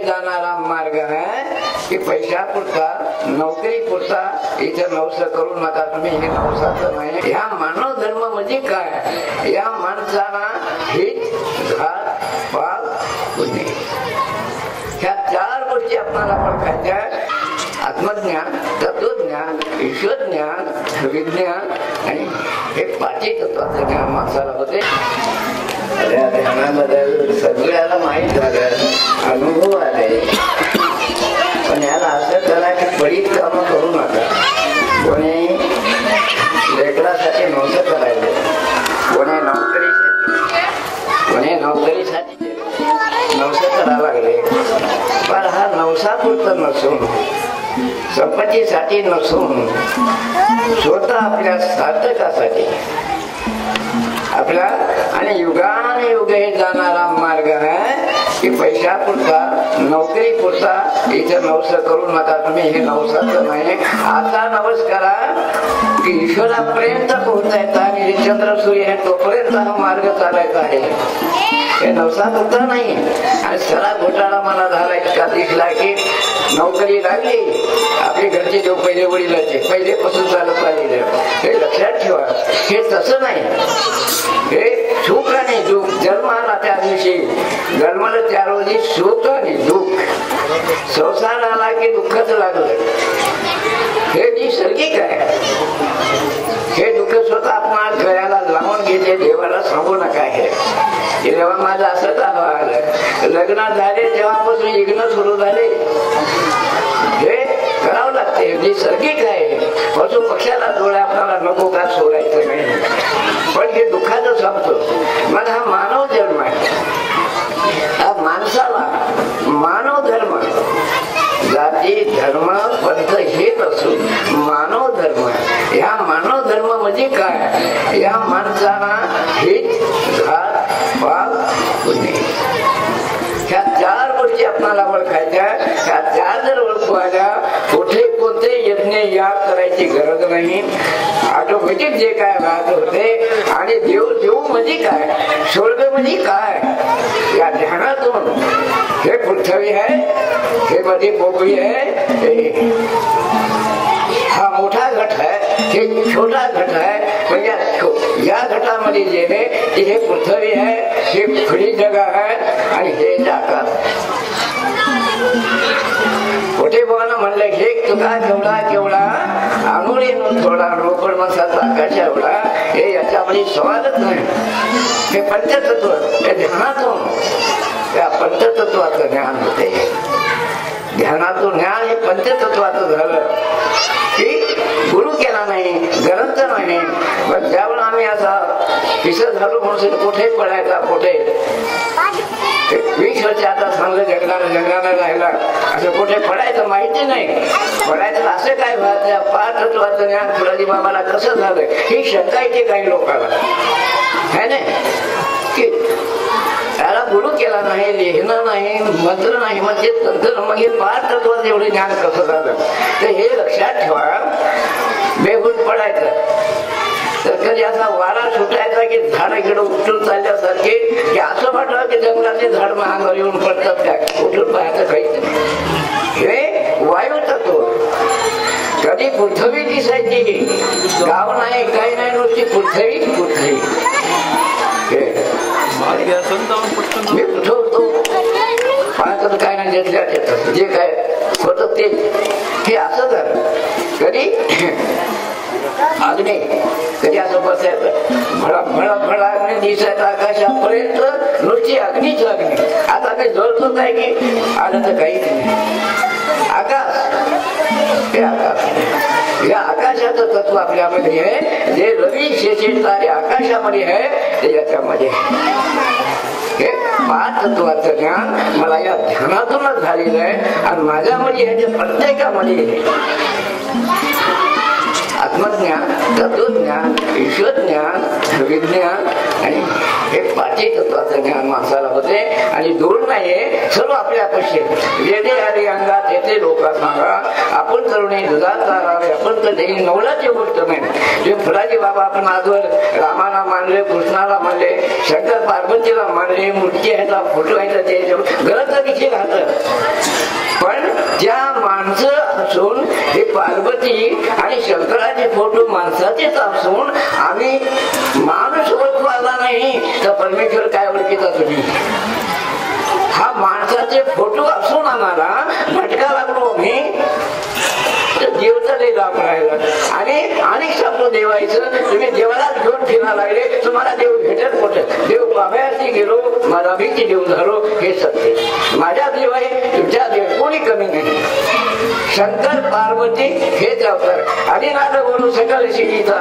जाणारा मार्ग आहे की पैसा पुरता नोकरी पुरता इथे नवस करू नका तुम्ही. हे नवसाचं नाही. ह्या मानव धर्म म्हणजे काय? या माणसाला हित घात पाप पुण्य ह्या चार गोष्टी आपल्याला ओळखायच्या. आत्मज्ञान, तत्वज्ञान, ईश्वर ज्ञान, विज्ञान आणि हे पाची तत्वाचं ज्ञान माणसाला होते. ध्यानामध्ये सगळ्याला माहीत झालं, अनुभव आले, पण याला असं करा की पडीत काम करू नका. कोणी लेकरासाठी नव्हतं करायचं, कोणी नोकरीसाठी नवसं करावं लागले. पण हा नवसापुरतं नसून, संपत्तीसाठी नसून, स्वतः आपल्या सार्थकासाठी आपला आणि युगाने युग हे जाणारा मार्ग आहे की पैसा पुरता नोकरी पुरता इथे नवस करू नका तुम्ही. हे नवसाचं नाही. आता नवस करा की ईश्वरापर्यंत पोहोचायचा आणि चंद्र सूर्य आहे तोपर्यंत हा मार्ग चालायचा आहे. हे नवसात होत नाही. आणि सरा घोटाळा मला झाला इतका दिसला की नोकरी लागली, आपली घरचे जो पहिले वडिलाचे पहिलेपासून चालत आलेले, हे लक्षात ठेवा. हे तसं नाही. हे सुख आणि दुःख. जन्म आला त्या दिवशी, जन्माला त्या रोजी सुख आणि दुःख. संसार आला की दुःखच लागलं. हे नैसर्गिक आहे. हे दुःख स्वतः आपण गळ्याला लावून घेते. देवाला सांगू नका. हे तेव्हा माझं असं आलं, लग्न झाले तेव्हापासून इग्न सुरू झाले. हे करावं लागते. नैसर्गिक आहे. पशु पक्षाला डोळे आपल्याला नको का सोडायचं नाही, पण हे दुःखाचं सांगतो. मग हा मानव धर्म आहे. हा माणसाला मानव धर्म, जाती धर्म पंथ हे नसून मानव धर्म. ह्या मानव धर्म म्हणजे काय? या माणसाला हित घात पाप पुण्य ह्या चार गोष्टी आपल्याला ओळखायच्या. ह्या चार जर ओळखू आल्या, कुठे कोणते यज्ञ याग करायची गरज नाही. ऑटोमॅटिक जे काय राहत होते. आणि देव म्हणजे काय, स्वर्ग म्हणजे काय, या ध्यानातून हे पृथ्वी आहे, हे मध्ये पोकळी आहे, हा मोठा घट आहे, हे छोटा घट आहे. म्हणजे या घटामध्ये जे आहे हे पृथ्वी आहे, हे खुली जगा आहे आणि हे आकाश. कुठे बोला म्हणलं हे तुका केवढा केवढा आंघोळी थोडा रोकड मसाचा आकाश एवढा. हे याच्यामध्ये सवालच नाही. हे पंचतत्व, हे ध्यानातून त्या पंचतत्वाचं ज्ञान होते. ध्यानातून ज्ञान हे पंचतत्वाचं झालं की गुरु केला नाही, ग्रंथ नाही. पण ज्यावेळेला आम्ही असा पिसं झालो म्हणून कुठे पडायचा, कुठे 20 वर्ष आता चांगलं जगण्याला राहिला, असं कुठे पडायचं माहिती नाही. पडायचं असं काय व्हायचं, पाच तत्वाचं ज्ञान फुलाजी बाबाला कसं झालं ही शंका येते काही लोकांना, है ना. की त्याला गुरु केला नाही, लिहिणं नाही, मंत्र नाही, म्हणजे तंत्र, मग हे पाच तत्वाचं एवढे ज्ञान कसं झालं. तर हे लक्षात ठेवा. बेगुण पडायचं तर कधी असा वारा सुटायचा की झाड इकडे उठून चालल्यासारखे, की असं वाटलं की जंगलाचे झाड महागावर येऊन पडतात काय, उठून पाहायचं काहीच नाही. हे वायू तत्व. कधी पृथ्वी दिसायची, गाव नाही काही नाही, नुसती पृथ्वी पृथ्वी. मी होतो पाहतो काय नाही, घेतल्या जे काय होत ते हे असं झालं. कधी अग्नी, कधी असं बसायचं भळा भळा भळा अग्नी दिसायचं आकाशापर्यंत, नुसती अग्नीच अग्नी. आता काही जळतोच आहे की आलं तर काहीच नाही. आकाश, हे आकाश, या आकाशाचं तत्व आपल्यामध्ये आहे. जे रवी शेषे तारे आकाशामध्ये आहे ते याच्यामध्ये. हे पाच तत्वाचं ज्ञान मला या ध्यानातूनच झालेलं आहे. आणि माझ्यामध्ये ह्याच्या प्रत्येकामध्ये आत्मज्ञान, तत्वज्ञान, ईश्वर ज्ञान, विज्ञान आणि हे पाठी तत्वाचं ज्ञान माणसाला होते आणि दूर नाहीये, सर्व आपल्या अपेक्षे जेथे आली अंगात येथे लोका सांगा आपण करुणे दुधात चारावे, आपण तर देही नवलाची गोष्ट नाही. जे फुलाजी बाबा आपण आजवर रामाला मानले, कृष्णाला मानले, शंकर पार्वतीला मानले, मूर्ती ह्याचा फोटो ह्याचा ते गरज किती राहत, पण त्या माणसं असून हे पार्वती आणि शंकराचे फोटो माणसाचेच असून आम्ही माणूस ओळखू आला नाही तर परमेश्वर काय ओळखीचा तुम्ही? हा माणसाचे फोटो असून आम्हाला भटका लागलो आम्ही, देवचा लय लाभ राहिला आणि शब्द देवायचं. तुम्ही देवाला घेऊन फिरायला लागले, तुम्हाला देव भेटत कुठं? देव बाबाशी गेलो, माझा भीती देव झालो, हे सत्य. माझ्या देव आहे, तुमच्या देव कोणी कमी नाही. शंकर पार्वती हेच अवतार. आदिनाथ बोलू सकल शिकीचा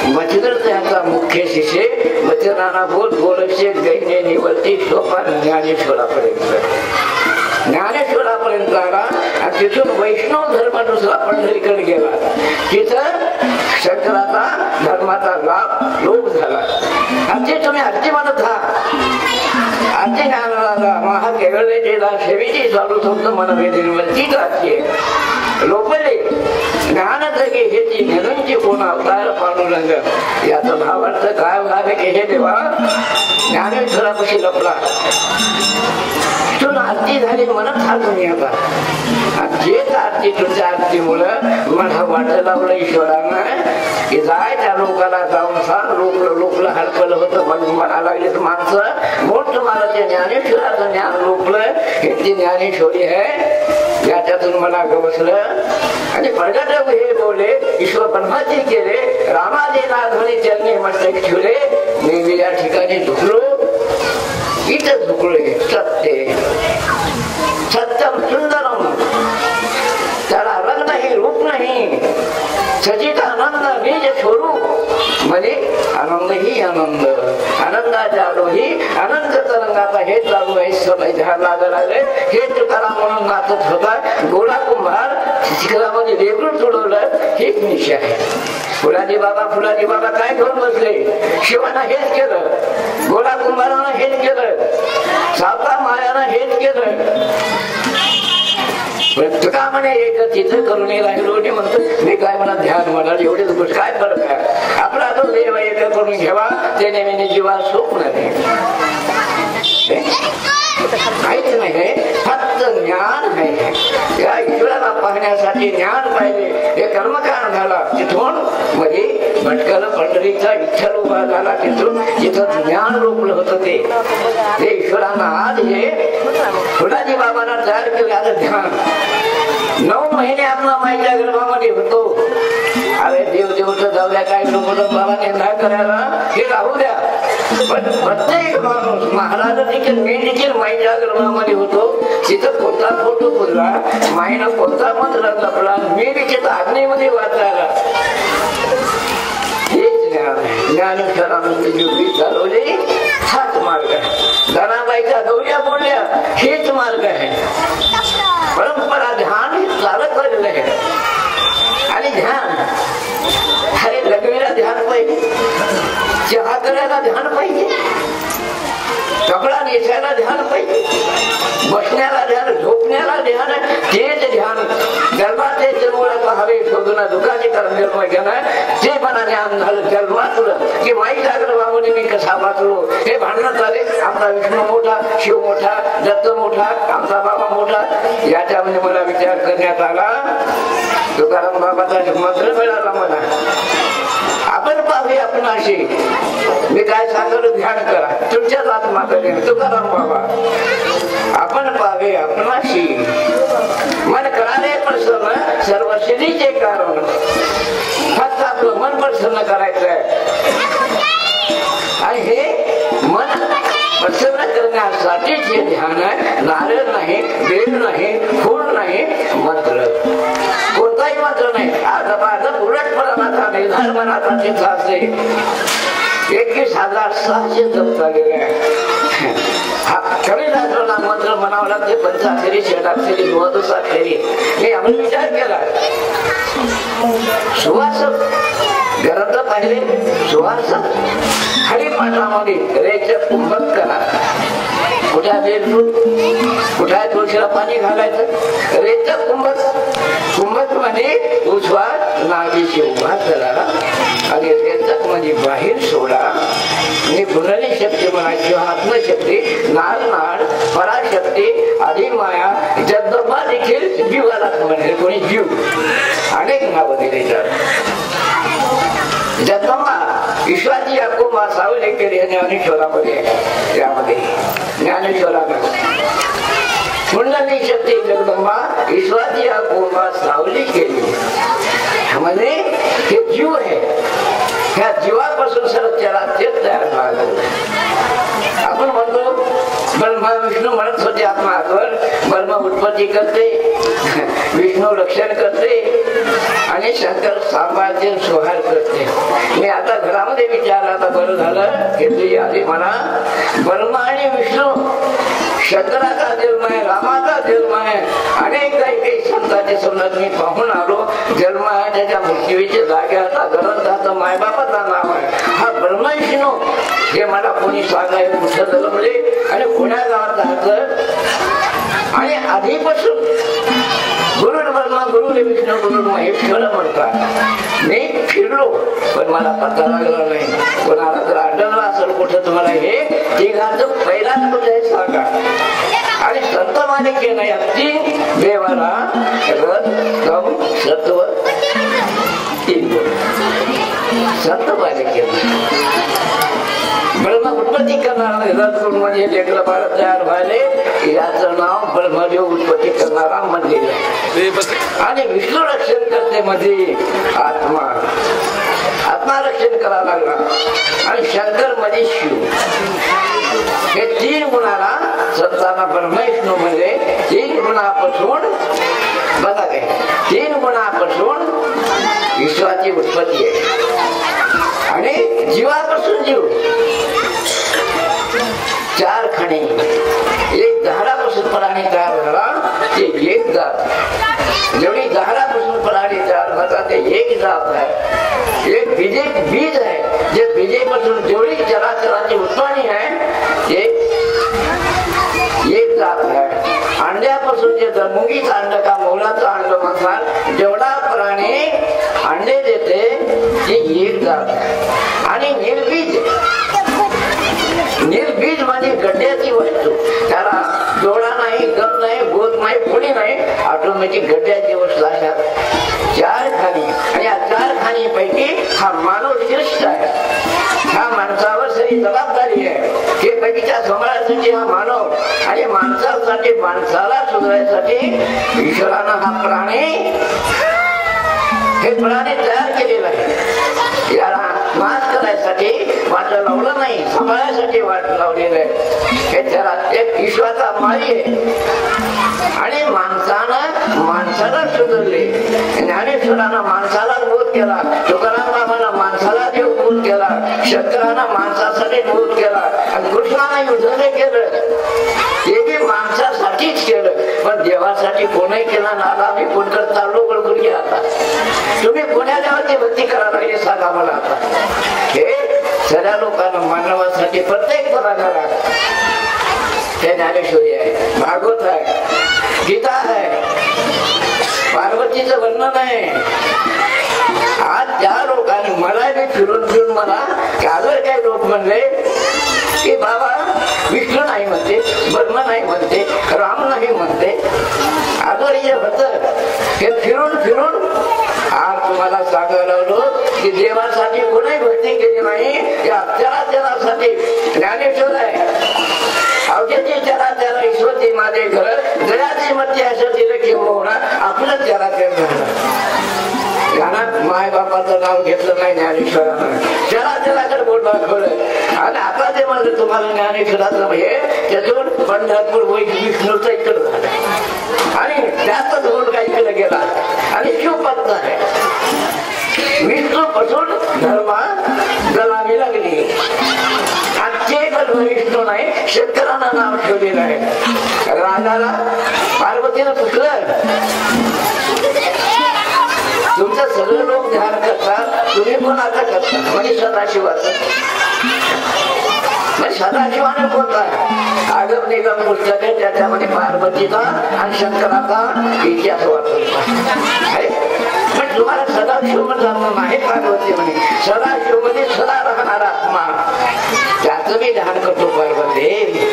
मच्छिंद्र त्याचा मुख्य शिष्य वचनाना बोल बोलशे गैने निवृत्ती सोपान ज्ञानेश्वरापर्यंत. ज्ञानेश्वरापर्यंत आला आणि तिथून वैष्णव धर्म दुसरा पंढरीकडे गेला. तिथं शंकराचा धर्माचा लाभ लोप झाला. आमचे तुम्ही आरती म्हणत आहात, आरती ज्ञानाला महा केवळेला सेवेची चालू शब्द मन वेदीवरतीच आरती लोपले. ज्ञान जगे हे ती निरंजी कोण अवतार पांडुरंग. याचा भाव अर्थ काय व्हावे की हे देवा ज्ञानेश्वरापाशी लपला. आरती झाली म्हणत हा तुम्ही आता जेच आरती तुमच्या आरतीमुळं मला वाटलं लावलं ईश्वरानं की जाय त्या लोकाला जाऊन सांग. लोकलं हरपलं होतं म्हणून म्हणा लागले माणसं मोठ तुम्हाला ते ज्ञानेश्वराचं ज्ञान लोकलं हे ती ज्ञानेश्वरी आहे. याच्यातून मला गवसलं आणि प्रगट हे बोले ईश्वर ब्रह्माची केले रामाजी नाथवणी चरणी मस्तक ठेवले. मी या ठिकाणी झुकलो, इथं झुकलोय. सत्य सत्यम सुंदरम, त्याला रंग नाही रूप नाही, सचित आनंद बीज स्वरूप म्हणजे आनंद ही आनंद. आनंदाच्या आडोही आनंद तरंगाचा हे चालू आहे. समय ध्यान लागले हे तुकारा म्हणून नाचत होता. गोळा कुंभार शिखरामध्ये वेगळं तुडवलं हेच निश्चय आहे. फुलाजी बाबा काय घेऊन बसले? शिवानं हेच केलं, गोळा कुंभारानं हेच केलं, सावता मायानं हेच केलं. तुका म्हणे एक तिथं करून राहिलो म्हणतो मी काय म्हणा ध्यान म्हणा एवढेच गोष्ट काय फरक आहे. आपला तो देव एक करून घ्यावा ते नेहमी जीवा सुख नाही काहीच नाही, फक्त ज्ञान आहे. या ईश्वराला पाहण्यासाठी ज्ञान पाहिजे. हे कर्मकांड झाला तिथून मध्ये भटकल पंढरीचा विठ्ठल उभा झाला. तिथून जिथं ज्ञान रोखलं होतं ते ईश्वरांना आज हे फुलाजी बाबांना तयार केलं. आता ध्यान 9 महिने आपला माईच्या गर्भामध्ये होतो. अरे देवदेवचं जाऊया काय लोक बाबा निंदा करायला हे राहू द्या. पण प्रत्येक माणूस महाराज देखील मी देखील माईच्या गर्भामध्ये होतो. तिथं कोणता फोटो बोलला, माईनं कोणता मंत्र जपला, मी देखील अग्नीमध्ये वाचायला. हेच ज्ञान ज्ञानेश्वरानं युक्ती चालवली. हाच मार्ग आहे. धनाबाईच्या गौऱ्या बोलल्या हेच मार्ग आहे. परंपरा ध्यान हे चालत राहिलेलं आहे. आणि ध्यान अरे लग्नीला ध्यान पाहिजे, चहा करायला ध्यान पाहिजे, कपडा नेसायला ध्यान पाहिजे, बसण्याला ध्यान, झोपण्याला ध्यान. तेच ध्यान जन्माचे जन्मोळा पाहावे शोधून दुःखाचे कारण जन्म घेणं ते मला ज्ञान झालं. जन्मातलं की माई जागर बाबूने मी कसा वाचलो हे भांडणात आले. आपला विष्णू मोठा, शिव मोठा, दत्त मोठा, आमचा बाबा मोठा. याच्यामध्ये मला विचार करण्यात आला. तुकाराम बाबाचा मंत्र मिळाला मला. आपण पाहूया आपणाशी. मी काय सांगतो ध्यान करा तुमच्याच आत्माकडे. तुकाराम बाबा आपण पाहूया आपणाशी. मन कळाले प्रसन्न सर्व सिद्धीचे कारण. फक्त आपलं मन प्रसन्न करायचं आहे. आणि हे मन प्रसन्न करण्यासाठी जे ध्यान आहे नारळ नाही, बेल नाही, फूल नाही, मंत्र कोणताही मंत्र नाही. आता माझा उलटपणाचा निर्धार मनाचा तिथं असे 21,600 जप झालेले आहे. हा कमी दाखवला मंत्र म्हणावं लागते. पंचाक्षरी, षडाक्षरी, 9 मी आपण विचार केला. सुवास ग्रंथ पाहिले सुवास हरिपाठामध्ये रेचक कुंभक करा. कुठे बेलून कुठे तुळशीला पाणी घालायचं. रेचक कुंभक कुंभक मध्ये उजवा नागेशी उभा करा आणि रेचक मध्ये बाहेर सोडा. आणि पुनरी शक्ती म्हणायची आत्मशक्ती नाळ नाळ पराशक्ती आधी माया जगदंबा देखील जीवाला म्हणे. कोणी जीव अनेक नावं दिली जातात. जगदंबा विश्वाची अकुमा सावली केली ज्ञानेश्वरामध्ये. यामध्ये ज्ञानेश्वरामध्ये कुंडली शक्ती जगदंबा विश्वाची अकुमा सावली केली. म्हणजे हे जीव आहे. ह्या जीवापासून सर्व चराचर तयार झालं. आपण म्हणतो ब्रह्मा विष्णू म्हणत होते आत्मावर. ब्रह्मा उत्पत्ती करते, विष्णू रक्षण करते आणि शंकर सांभाळते सुहार करते. मी आता घरामध्ये विचारला तर बरं झालं की तुझी आधी म्हणा. ब्रह्मा आणि विष्णू शंकराचा जन्म आहे, रामाचा जन्म आहे. अनेक काही संतांचे समजत मी पाहून आलो. जन्म आहे त्याच्या मृत्यूच्या जाग्याचा ग्रंथाचं मायबापाचा नाव आहे. हा ब्रह्मा विष्णू हे मला कोणी सांगाय कुठं जन्मले आणि कोण्या गावात राहतं. आणि आधीपासून गुरु ब्रह्मा गुरु विष्णू गुरु महेश्वर म्हणतात. मी फिरलो पण मला पत्ता लागला नाही. कोणाला जर आढळलं असेल कुठं तुम्हाला हे तिघांचं पहिलाच कुठे सांगा. आणि संत मालिके नाही तीन देवाला रथ तम सत्व तीन संत मालिके ब्रह्मा उत्पत्ती करणारा रथ म्हणजे लेकरं बाळ तयार व्हायले. याचं नाव ब्रह्मदेव उत्पत्ती करणारा मंदिर आहे. आणि विष्णू रक्षण करते मध्ये आत्मा आत्मा रक्षण करायला लागला. आणि शंकर मध्ये शिव. हे तीन गुणाला संतांना ब्रह्म विष्णू मध्ये तीन गुणापासून बघा काय तीन गुणापासून विश्वाची उत्पत्ती आहे. आणि जीवापासून जीव चार खणी. एक झाडापासून प्राणी तयार झाला ते एक जात. जेवढी झाडापासून प्राणी तयार झाला ते एक जात आहे. एक बीज आहे. जे बीजेपासून जेवढी चराचराची उत्पत्ती आहे ते एक जात आहे. अंड्यापासून जे मुंगीचं अंड का मोलाचं अंड म्हणतात जेवढा प्राणी अंडे देते ते एक जात आहे. आणि निर्बीज निर्बीज म्हणजे गड्ड्याची वस्तू. त्याला जोडा नाही, गम नाही, बोध नाही, कोणी नाही, ऑटोमॅटिक गड्ड्याची वस्तू असतात चार खाणी. आणि या चार खाणीपैकी हा मानव श्रेष्ठ आहे. ह्या माणसावर सगळी जबाबदारी आहे हे पैकीच्या सांभाळायसाठी हा मानव. आणि माणसासाठी माणसाला सुधारायसाठी ईश्वरानं हा प्राणी हे प्राणी तयार केलेला आहे. याला नाश करायसाठी वाट लावलं नाही, सांभाळायसाठी वाट लावलेलं आहे. हे त्याला एक ईश्वराचा माळी आहे. आणि माणसानं माणसाला सुधारले. ज्ञानेश्वरानं माणसाला बोध केला. तुकाराम बाबांना माणसाला देव बोध केला. शंकरानं माणसासाठी बोध केला. आणि कृष्णानं युद्ध केलं ते बी माणसासाठीच केलं. पण देवासाठी कोणीही केला ना. आम्ही कोणतं चाललो गडबड घ्या. आता तुम्ही कोण्या देवाची भक्ती करायला हे सांगा मला. आता हे सगळ्या लोकांना मानवासाठी प्रत्येक पदाला हे ज्ञानेश्वरी आहे, भागवत आहे, गीता आहे, पार्वतीचं वर्णन आहे. आज त्या लोकांनी मला बी फिरून फिरून मला अजून काही लोक म्हणले की बाबा विष्णू नाही म्हणते, ब्रह्मा नाही म्हणते, राम नाही म्हणते. अजून हे होत हे फिरून फिरून आज तुम्हाला सांगायला लागलो की देवासाठी कोणी भक्ती केली नाही. या चराचरासाठी ज्ञानेश्वर आहे. अवघ्याची चराचर ईश्वरची माझे घर जगाची मध्य असं दिलं की होणार आपलं चराचर झालं. माय बापाचं नाव घेतलं नाही ज्ञानेश्वरानं. चराचराकडे बोट दाखवलं. आणि आता ते म्हणलं तुम्हाला ज्ञानेश्वराचं हे त्यातून पंढरपूर विष्णूचं इकडं झालं. आणि त्यातच बोट काही इकडे गेला. आणि शिवपत्त आहे. विष्णू पासून धर्मा गलावी लागली. आजचे विष्णू नाही शंकरानं नाव ठेवलेलं आहे. राजाला पार्वतीनं पुसलं. तुमचं सगळं लोक ध्यान करतात तुम्ही पण आता करता म्हणजे सदाशिवाचं म्हणजे सदाशिवाने कोणता आगम निगम पुस्तक आहे त्याच्यामध्ये पार्वतीचा आणि शंकराचा इतिहास वाचतो पण तुम्हाला सदाशिव म्हणलं नाही पार्वती म्हणे सदाशिव मध्ये सदा राहणारा आत्मा त्याचं मी ध्यान करतो पार्वती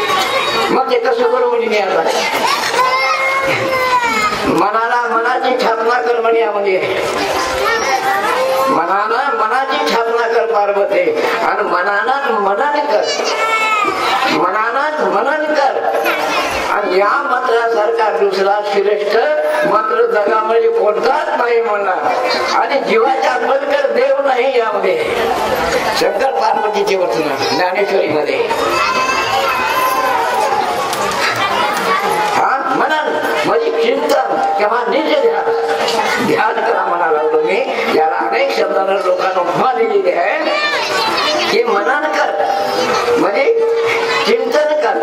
मग ते कसं करू म्हणजे आता मनाला मनाची स्थापना कर म्हणे यामध्ये मनाला मनाची स्थापना कर पार्वती आणि मनाला मनाने कर मनाला मनाने कर आणि या मंत्रासारखा दुसरा श्रेष्ठ मंत्र जगामध्ये कोणताच नाही म्हणणार आणि जीवाच्या आत्मकर देव नाही यामध्ये शंकर पार्वतीचे वचन ज्ञानेश्वरी मध्ये हा मनान म्हणजे चिंतन किंवा निज ध्यान ध्यान करा म्हणा लागलो मी याला अनेक शब्दांना लोकांना उपमा दिलेली आहे की मनान कर म्हणजे चिंतन कर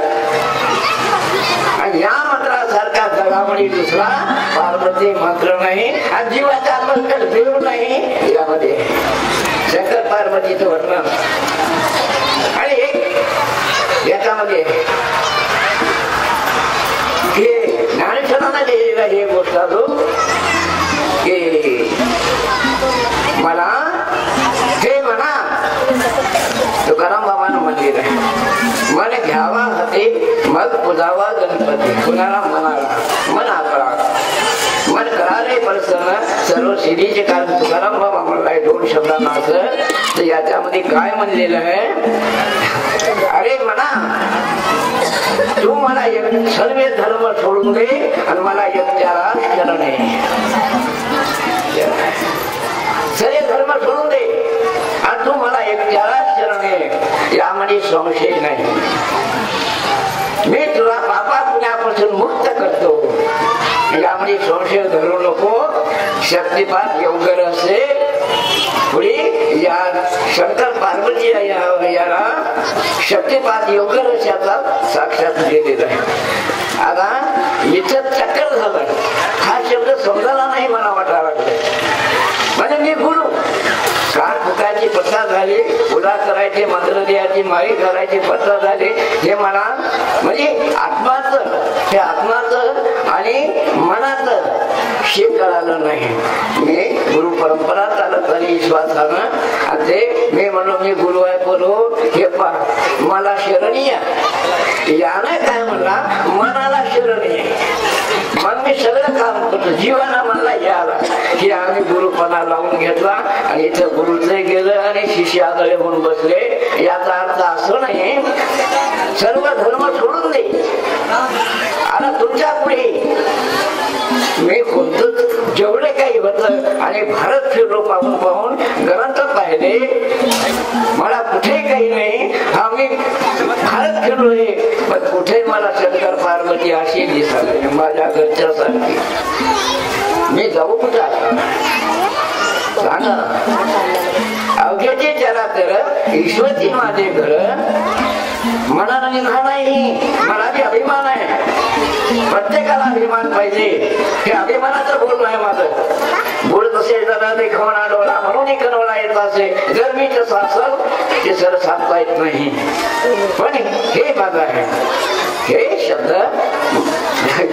आणि या मंत्रासारखा जगामध्ये दुसरा पार्वती मंत्र नाही आणि जीवाचा आत्मकर देव नाही यामध्ये शंकर पार्वतीचं वर्णन आणि एक याच्यामध्ये ज्ञानेश्वरांना लिहिलेला हे गोष्ट असो की मला हे म्हणा तुकाराम बाबांना म्हणलेलं आहे मन घ्यावा हाती मग पुजावा गणपती कुणाला मनाला मन आकरा मन करारे प्रसन्न सर्व सिद्धीचे कारण तुकाराम बाबा म्हणलाय दोन शब्दांना असं तर याच्यामध्ये काय म्हणलेलं आहे अरे म्हणा तू मला सर्व धर्म सोडून दे आणि मला एकट्याला शरण आहे सर्व धर्म सोडून दे आणि तू मला एकट्याला शरण आहे यामध्ये संशय नाही मी तुला पापा पुण्यापासून मुक्त करतो यामध्ये संशय धरू नको शक्तिपात योग्य असे पुढे या शंकर पार्वती याला शक्तिपात योग्य रस्याचा साक्षात दिलेला आहे आता इथं चक्कर झालं हा शब्द समजायला नाही मला वाटायला लागलं म्हणजे मी गुरु कान फुकायची पत्ता झाली उदा करायची मंत्र द्यायची माळी करायची पत्ता झाली हे मला म्हणजे आत्माचं हे आत्माचं आणि मनाचं शेत कळालं नाही मी गुरु परंपरा चालत झाली विश्वासानं आणि ते मी म्हणलो मी गुरु आहे बोलो हे पहा मला शरणीय यानं काय म्हणला मनाला शरणीय मग मी सगळं काम करतो जीवाना मला याला की आम्ही गुरुपणा लावून घेतला आणि इथं गुरुचे गेलं आणि शिष्य आगळे होऊन बसले याचा अर्थ असं नाही सर्व धर्म सोडून दे आता तुमच्या पुढे मी कोणतं जेवढे काही होतं आणि भारत फिरलो पाहून पाहून ग्रंथ पाहिले मला कुठे काही नाही आम्ही भारत फिरलोय पण कुठे मला शंकर पार्वती अशी दिसायला माझ्या घरच्या सारखी मी जाऊ कुठे सांगा अवघ्याचे जरा तर ईश्वरची माझे घर मनाला निघा नाही मला बी अभिमान आहे प्रत्येकाला अभिमान पाहिजे हे अभिमानाचं बोलणं आहे माझं बोलत असेल जरा देखवणा डोळा म्हणून कणवला येत असे जर मी तसं असल ते सर सांगता येत नाही पण हे माझं आहे हे शब्द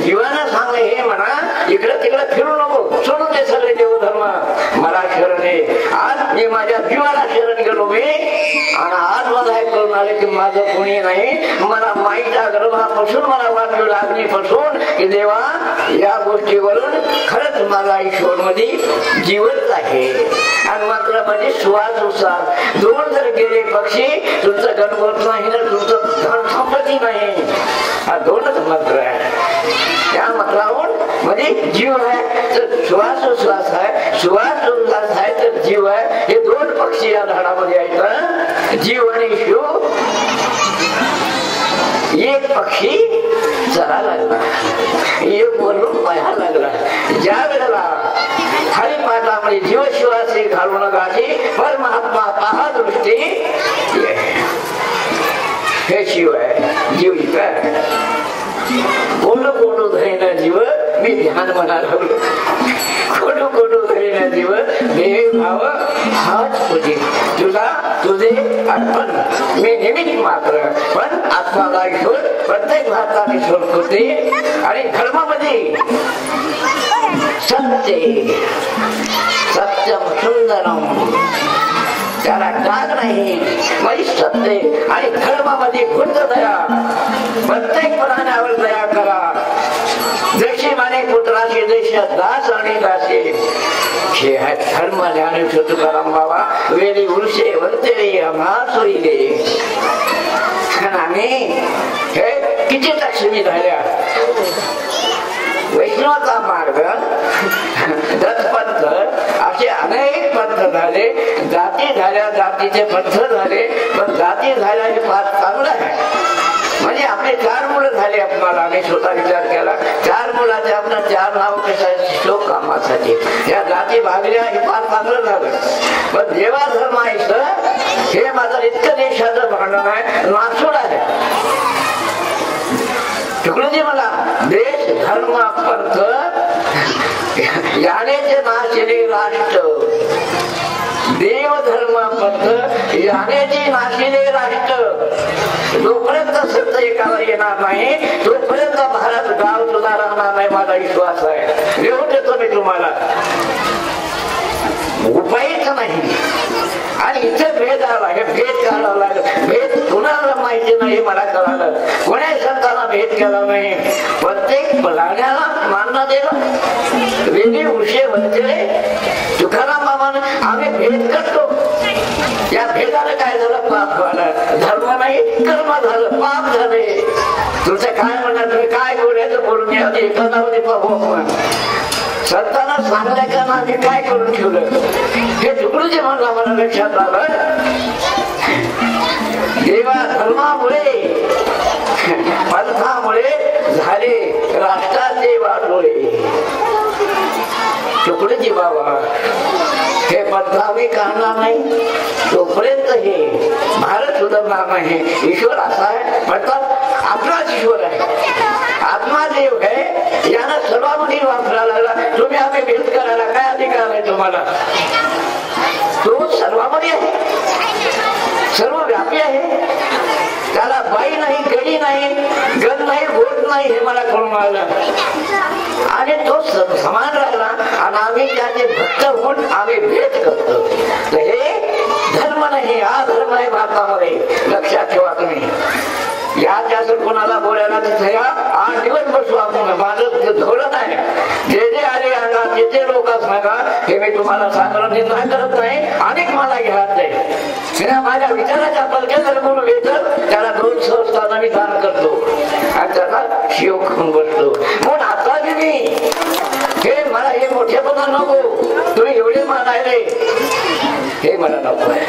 जीवाना सांगले हे म्हणा इकडे तिकडे फिरू नको सोडून दे सगळे देवधर्म मला शरण आहे आज मी माझ्या जीवाला शरण गेलो मी आणि आज मला हे करून आले की माझं कोणी नाही मला माईच्या गर्भापासून मला वाटलं अग्नीपासून की देवा या गोष्टीवरून खरंच माझा ईश्वर मध्ये जीवच आहे आणि मात्र म्हणजे श्वास उसास दोन जर गेले पक्षी तुमचं गणगोत नाही ना तुमचं धन संपत्ती नाही हा दोनच मंत्र आहे त्या मंत्रावर म्हणजे जीव आहे तर श्वास उश्वास आहे श्वास उल्हास आहे तर जीव आहे हे दोन पक्षी या झाडामध्ये आहेत जीव आणि शिव एक पक्षी चरा लागला एक वरून पाया लागला ज्या वेळेला हरिपाठामध्ये जीव शिवासी घालून गाठी परमात्मा पहा दृष्टी हे शिव आहे जीव इथं कोण कोण धरेना जीव मी ध्यान म्हणा लागलो कोण कोण धरेना जीव देह भाव हाच तुझे तुझा तुझे अर्पण मी निमित्त मात्र पण आत्माला ईश्वर प्रत्येक भारतात ईश्वर होते आणि धर्मामध्ये सत्य सत्यम सुंदरम त्याला डाग नाही म्हणजे सत्य आणि धर्मामध्ये गुंत दया प्रत्येक प्राण्यावर दया करा जशी माने पुत्राशी देशात दास आणि दासी हे आहे धर्म ज्ञानेश्वर तुकाराम बाबा वेळी उरशे वंतेरी आम्हासोईले आम्ही हे किती लक्ष्मी झाल्या वैष्णवाचा मार्ग दत्तपंथ असे अनेक पंथ झाले जाती झाल्या जातीचे पंथ झाले पण जाती झाल्या हे फार चांगलं आहे म्हणजे आपले 4 मुलं झाले आपल्याला आम्ही स्वतः विचार केला 4 मुलाचे आपण 4 नाव कशाचे शोक कामासाठी या जाती भागल्या हे फार चांगलं झालं पण देवा धर्माचं हे माझं इतकं देशाचं भांडण आहे नासूड आहे शुक्लजी मला देश धर्म पंथ यानेचे नाशिले राष्ट्र देव धर्म पंथ यानेचे नाशिले राष्ट्र जोपर्यंत सत्य एकाला येणार नाही तोपर्यंत भारत गाव सुद्धा राहणार नाही माझा विश्वास आहे लिहून देतो मी तुम्हाला उपायच नाही आणि इथे भेद आला हे भेद काढावं लागलं भेद कुणाला माहिती नाही मला कळालं कोणी संतांना भेद केला नाही प्रत्येक प्राण्याला मानणं दिलं वेगळी उशे म्हणते तुकाराम बाबांना आम्ही भेद करतो या भेदाने काय झालं पाप झालं धर्म नाही कर्म झालं पाप झाले तुमचं काय म्हणणार तुम्ही काय बोलायचं बोलून घ्या एखादा पाहू संतांना सांगल्या का आम्ही काय करून ठेवलं हे तुकडूचे म्हणलं मला लक्षात आलं देवा धर्मामुळे पंथामुळे झाले राष्ट्राचे वाटोळे तुकडूजी बाबा हे पंथ आम्ही काढणार नाही तोपर्यंत हे भारत सुधारणार नाही ईश्वर असा आहे म्हणतात आपलाच ईश्वर आहे आत्मादेव आहे यानं सर्वांमध्ये वापरायला लागला तुम्ही आम्ही भेद करायला काय अधिकार आहे तुम्हाला तो सर्वांमध्ये आहे सर्व व्यापी आहे त्याला बाई नाही गडी नाही गण नाही गोट नाही हे मला कळून आलं आणि तो समान राहिला आणि आम्ही त्याचे भक्त होऊन आम्ही भेद करतो तर हे धर्म नाही हा धर्म आहे भारतामध्ये लक्षात ठेवा तुम्ही या त्याचं कोणाला बोलायला तिथे 8 दिवस बसू आपण माझं धोरण आहे जे जे आले अंगात जे लोक सांगा हे मी तुम्हाला सांगणं निर्णय करत नाही अनेक मला घ्यायचं आहे माझ्या विचाराच्या पलक्यात म्हणून येतं त्याला 2 संस्थांना मी दान करतो आणि त्याला शिव खाऊन बसतो म्हणून आता मी हे मला हे मोठेपणा नको तुम्ही एवढे मानायले हे मला नको आहे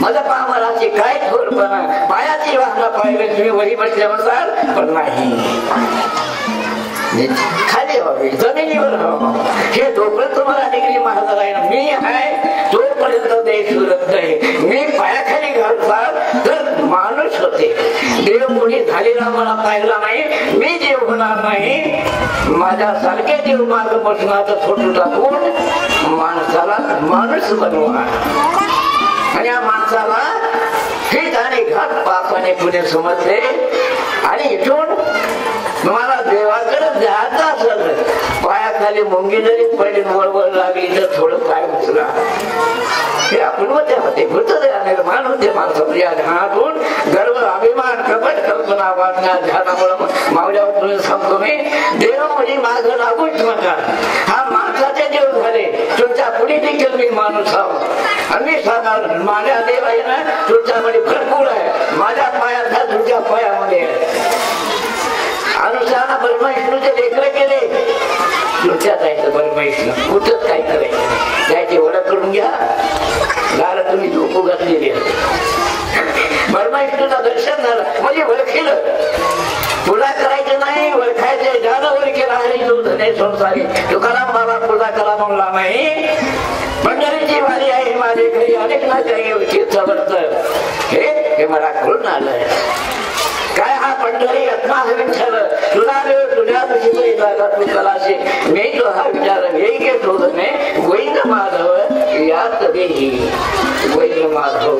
माझा पामराची काय थोरपणा पायाची वाहना पाहिजे तुम्ही वरी बसल्या बसाल पण नाही खाली हवे जमिनीवर हवं हे जोपर्यंत मला डिग्री महाराज आहे ना मी आहे तोपर्यंत देश सुरत आहे मी पायाखाली घालताल तर माणूस होते देव कोणी झालेला मला पाहिला नाही मी देव होणार नाही माझ्यासारखे देव मार्ग बसण्याचं फोटो टाकून माणसाला माणूस बनवा आणि या माणसाला हित आणि घात पापाने पुणे समजले आणि इथून तुम्हाला देवाकडे जायचं असेल पायाखाली मुंगी जरी पडली वळवळ लागली तर थोडं पाय उचला हे आपण होते निर्माण होते माणसाच्या ध्यानातून गर्व अभिमान कपट कल्पना वाटण्या ध्यानामुळे मावल्यावर तुम्ही सांगतो मी देव म्हणजे माझं लागूच नका हा माणसाचे देव झाले तुमच्या पुढे देखील मी माणूस आहो आणि मी सांगाल माझ्या देव आहे ना तुमच्यामध्ये भरपूर आहे माझ्या पायात तुमच्या पायामध्ये अनुसार ब्रह्मविष्णूचे लेकर केले तुमच्यात आहे ब्रह्मविष्णू कुठंच काय करायचं त्याची ओळख करून घ्या गाला तुम्ही झोपू घातलेली ब्रह्मविष्णूचं दर्शन झालं म्हणजे ओळखीलं पूजा करायचं नाही ओळखायचे ज्यानं वर केला हरी तो धने संसारी तुकाराम बाबा पूजा करा म्हणला नाही पंढरीची वारी आहे माझे घरी अनेक ना काही तीर्थवर्त हे मला कळून आलंय काय हा पंढरी आत्मा विठ्ठल तुला तुझ्या तुझी जागा तू कलाशी मी तो हा विचार येई गे शोधने गोई देही वैद्य माधव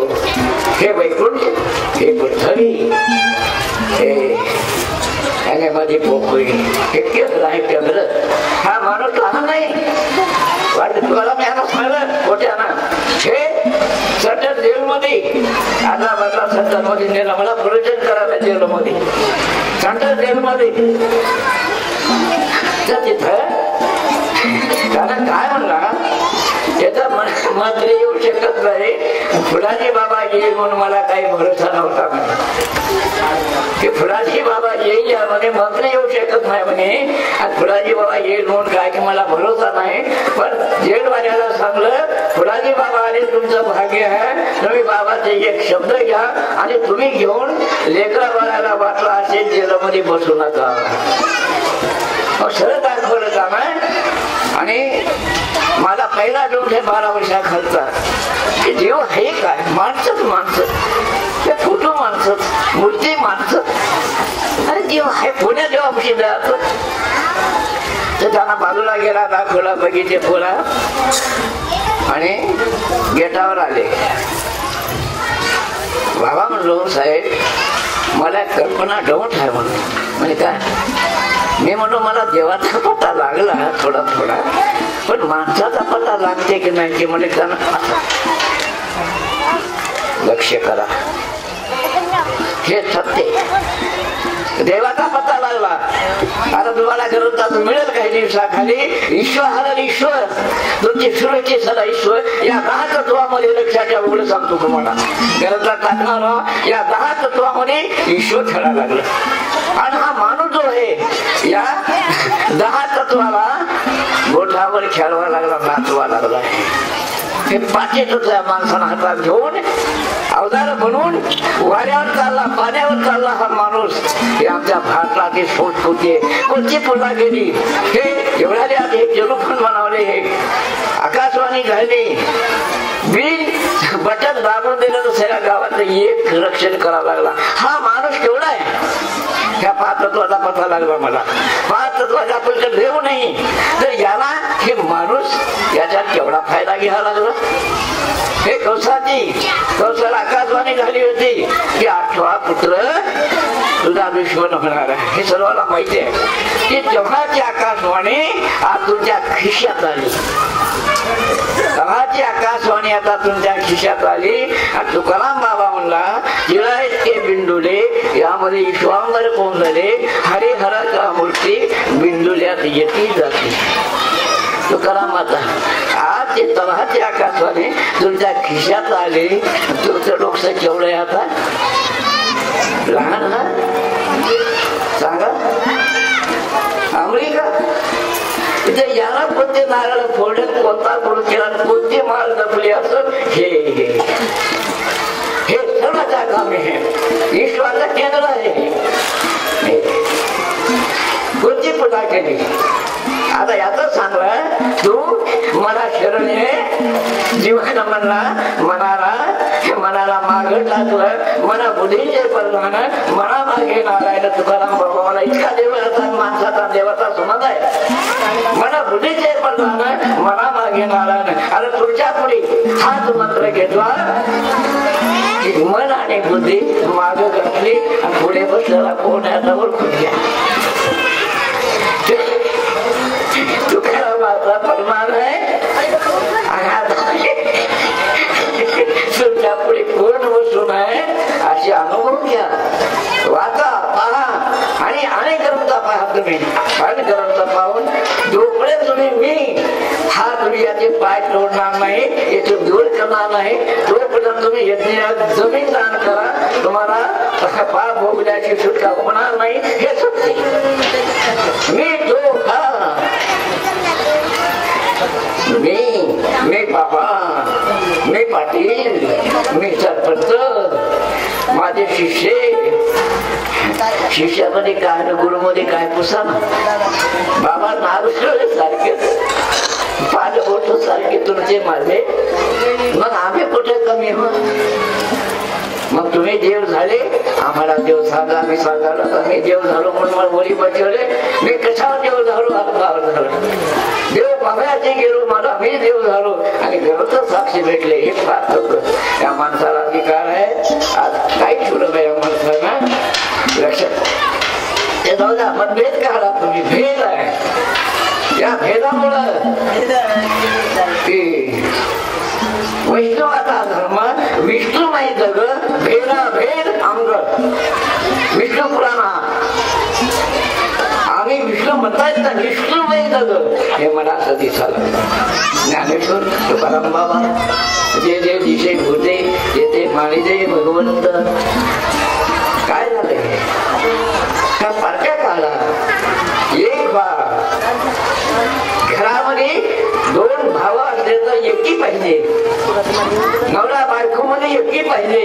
हे वैकुंठ हे पृथ्वी हे मध्ये पोकळी हे केंद्र आहे केंद्र. हा माणूस लहान नाही वाटत तुम्हाला मी आता सांगलं मोठ्याना हे सटल जेलमध्ये आता बदला सटल मध्ये नेला मला प्रवचन करायला जेलमध्ये सटल जेलमध्ये तिथं कारण काय म्हणला त्याचा मंत्र येऊ शकत नाही फुलाजी बाबा येईल म्हणून मला काही भरोसा नव्हता म्हणे. फुलाजी बाबा येईल यामध्ये मंत्र येऊ शकत नाही म्हणे आणि फुलाजी बाबा येईल म्हणून काय की मला भरोसा नाही. पण जेलवाल्याला सांगलं फुलाजी बाबा आले तुमचं भाग्य आहे तुम्ही बाबाचे एक शब्द घ्या आणि तुम्ही घेऊन लेकरा बाळाला वाटला असेल जेलमध्ये बसू नका. सरळ दाखवलं का आणि मला पहिला डोंग 12 वर्षाखालचा देव आहे काय माणसंच माणसं ते फोटो माणसं मूर्ती माणसं अरे देव आहे पुण्या देवापाशी जात तर त्यांना बाजूला गेला दाखवला बगीचे फुला आणि गेटावर आले. बाबा म्हणलो साहेब मला कल्पना डाऊट आहे म्हणून म्हणजे काय मी म्हणलो मला देवाचा पत्ता लागला थोडा थोडा पण माणसाचा पत्ता लागते की नाही की म्हणजे त्यांना लक्ष करा हे सत्य देवाचा पत्ता लागला. आता तुम्हाला ग्रंथात मिळेल काही दिवसाखाली ईश्वर हर ईश्वर तुमची सुरक्षे सदा ईश्वर या 10 तत्वामध्ये लक्षात ठेवा. एवढं सांगतो तुम्हाला ग्रंथात टाकणार या 10 तत्वामध्ये ईश्वर खेळायला लागलं आणि हा माणूस जो आहे या 10 तत्वाला गोठावर खेळवा लागला नाचवा लागला. हे 5 तत्व माणसाला हातात घेऊन अवजार बनवून वाऱ्यावर चालला पाण्यावर चालला हा माणूस. हे आमच्या भारताची संस्कृती कोणती पुन्हा गेली हे एवढ्या आधी एक जलूफण बनवले हे आकाशवाणी झाली बिल बटन दाबून दिलं तर सगळ्या गावात एक रक्षण करावं लागला. हा माणूस केवढा आहे ह्या 5 तत्वाचा पत्ता लागला मला. 5 तत्वाचा आपण जर देऊ नाही तर याला हे माणूस याच्यात केवढा फायदा घ्यावा लागला. हे कौशल आकाशवाणी झाली होती की 8वा पुत्र तुझा विश्वन होणार आहे. हे सर्वांना माहिती आहे की जेव्हा ती आकाशवाणी आज तुमच्या खिशात आली तेव्हाची आकाशवाणी आता तुमच्या खिशात आली आणि तुकाराम बाबा म्हणला तिला इतके बिंदुले यामध्ये ईश्वांवर कोण झाले हरिहराच्या मूर्ती बिंदुल्यात येती जाते. तुकाराम आता आज ते तव्हाची आकाशवाणी तुमच्या खिशात आले तुमचं डोकं केवढं आहे आता लहान ना सांगा अमेरिका इथे याला कोणते नारळ फोडले कोणता गुरु केला कोणते माल जपले असं हे सर्वांच्या कामे आहे ईश्वराचं केंद्र आहे. कोणती पूजा केली आता याच सांगलं तू मला शरण ये जीवानं म्हणला मनाला माग टाकलं मना बुद्धीचे परिणाम मना मागे नारायण तुकाराम बाबा मला इतका देवाचा माणसाचा देवाचा समज आहे मना बुद्धीचे परिणाम मना मागे नारायण. अरे तुमच्या पुढे हाच मंत्र घेतला मन आणि बुद्धी माग घातली आणि पुढे बसलेला कोणाचा ओळखून घ्या. तुकारामाचा परिणाम आहे तुमच्या पुढे कोण बसून आहे असे अनुभव घ्या वाचा पहा आणि अनेक ग्रंथ पहा तुम्ही अनेक ग्रंथ पाहून जोपर्यंत तुम्ही मी हा तुम्ही याचे पाय तोडणार नाही याचे दूर करणार नाही तोपर्यंत तुम्ही यज्ञात जमीन दान करा तुम्हाला पाप भोगल्याची सुटका होणार नाही. हे सत्य मी जो मी बाबा मी पाटील मी सरपंच माझे शिष्यामध्ये काय ना गुरुमध्ये काय पुसा बाबा नाव सारखे 5 बोट सारखे तुमचे माझे मग आम्ही कुठे कमी हो मग तुम्ही देव झाले, आम्हाला देव सांगा. मी सांगायला मी देव झालो म्हणून मला बोली बसवले. मी कशावर देव झालो, आत्मावर झालो. देव बघायचे गेलो मला, मी देव झालो आणि घरातच साक्षी भेटले. हे फार होतं या माणसाला अधिकार आहे. आज काही सुलभ आहे या माणसाला लक्षात. ते जाऊ द्या, मतभेद काढा तुम्ही, भेद आहे. या भेदामुळं वैष्णवाचा धर्म विष्णुमय जग भेदा भेद अंग. विष्णू पुराणा आम्ही विष्णू म्हणतायत ना, विष्णुमय जग हे मला असं दिसायला. ज्ञानेश्वर तुकाराम बाबा जे जे दिशे होते ते ते मानिले भगवंत. काय झालं त्या पारख्या काळा एक घरामध्ये दोन भाव असले तर एकी पाहिजे, नवरा बायको मध्ये एकी पाहिजे,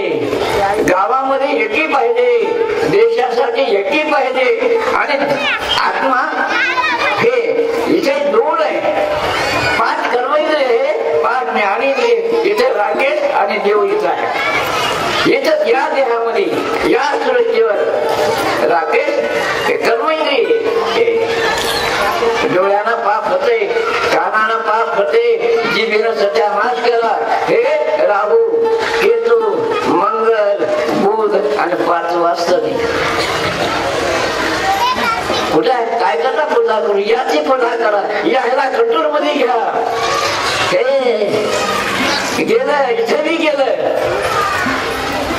गावामध्ये एकी पाहिजे, देशासाठी एकी पाहिजे. आणि आत्मा हे इथे दोन आहे. पाच कर्मैले, पाच ज्ञानीले. इथे राकेश आणि देव इथं आहे. इथं या देहामध्ये या सृष्टीवर राकेश हे कर्मैले. डोळ्यानं पाप होते, कानानं पाप होते, जिभेनं सत्यानाश केला. हे राहू, केतू, मंगल, बुध आणि 5 वाजता कुठे आहे? काय करता पूजा करू, याची पूजा करा, या ह्याला कंट्रोल मध्ये घ्या. हे गेलं, इथे बी गेलं.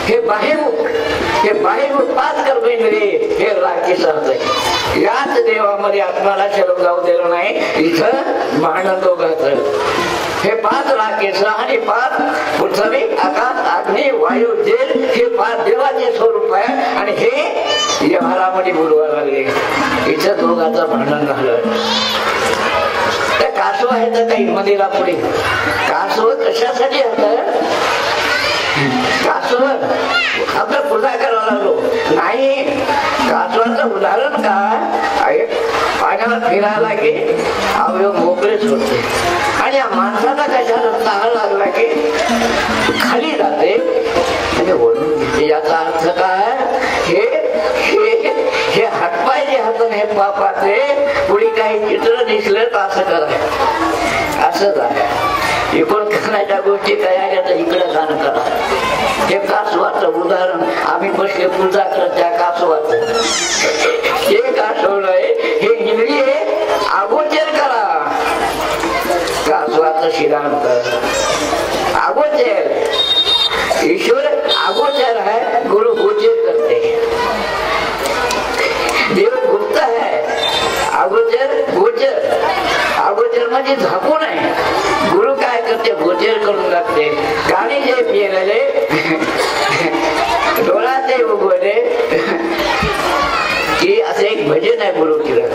हे बाहेरमुख, हे बाहेरमुख 5 कर्मेंद्रिय हे राकेश आहे. याच देवामध्ये आत्माला शरण जाऊ दिलं नाही. इथं भांडण दोघांचं. हे 5 राकेश आणि 5 पृथ्वी, आकाश, अग्नी, वायू, जल हे 5 देवाचे स्वरूप आहे. आणि हे व्यवहारामध्ये बोलवायला लागले. इथं दोघांचं भांडण झालं. त्या कासव आहे तर काही मंदिरा पुढे कासव कशासाठी होत? कासव आपलं पूजा करायला लागलो नाही. कासवाचं उदाहरण काय? पाण्यावर फिरायला की अवयव मोकळेच होते. आणि या माणसाला कशाला ताळ लागला की खाली जाते आणि वळून घेते. याचा अर्थ काय? हे हातपाय जे हातून हे पापाचे पुढे काही चित्र दिसलं तर असं करा, असंच आहे. इकडून खाण्याच्या गोष्टी तयार तर इकडे गाणं करा. हे कासवाचं उदाहरण. आम्ही बसले पूजा करत त्या कासवाचं. हे कासव नाही, हे इंद्रिय अगोचर करा. कासवाचं शिरांत अगोचर. ईश्वर अगोचर है, गुरु गोचर करते. देव गुप्त है, अगोचर गोचर. अगोचर म्हणजे झाकून आहे. गुरु काय करते? गोचर करून लागते. गाणी जे पिलेले डोळ्याचे उगवले की असं एक भजन आहे गुरु केलं.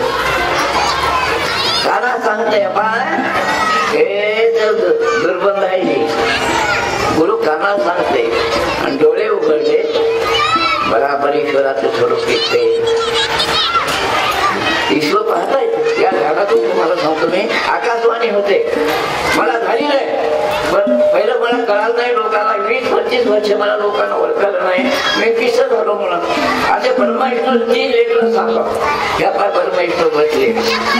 काना सांगते हे दुर्बंध आहे. गुरु काना सांगते आणि डोळे उघडले बराबर ईश्वराचं स्वरूप दिसते. ईश्वर पाहताय या झाडातून. तुम्हाला सांगतो मी आकाशवाणी होते. मला झाली नाही, पण पहिलं मला कळालं नाही लोकांना. 20-25 वर्ष मला लोकांना ओळखलं नाही. मी किस्सा झालो म्हणून असे परमेश्वर 3 लेकरं सांगा. ह्या पाय परमेश्वर बसले.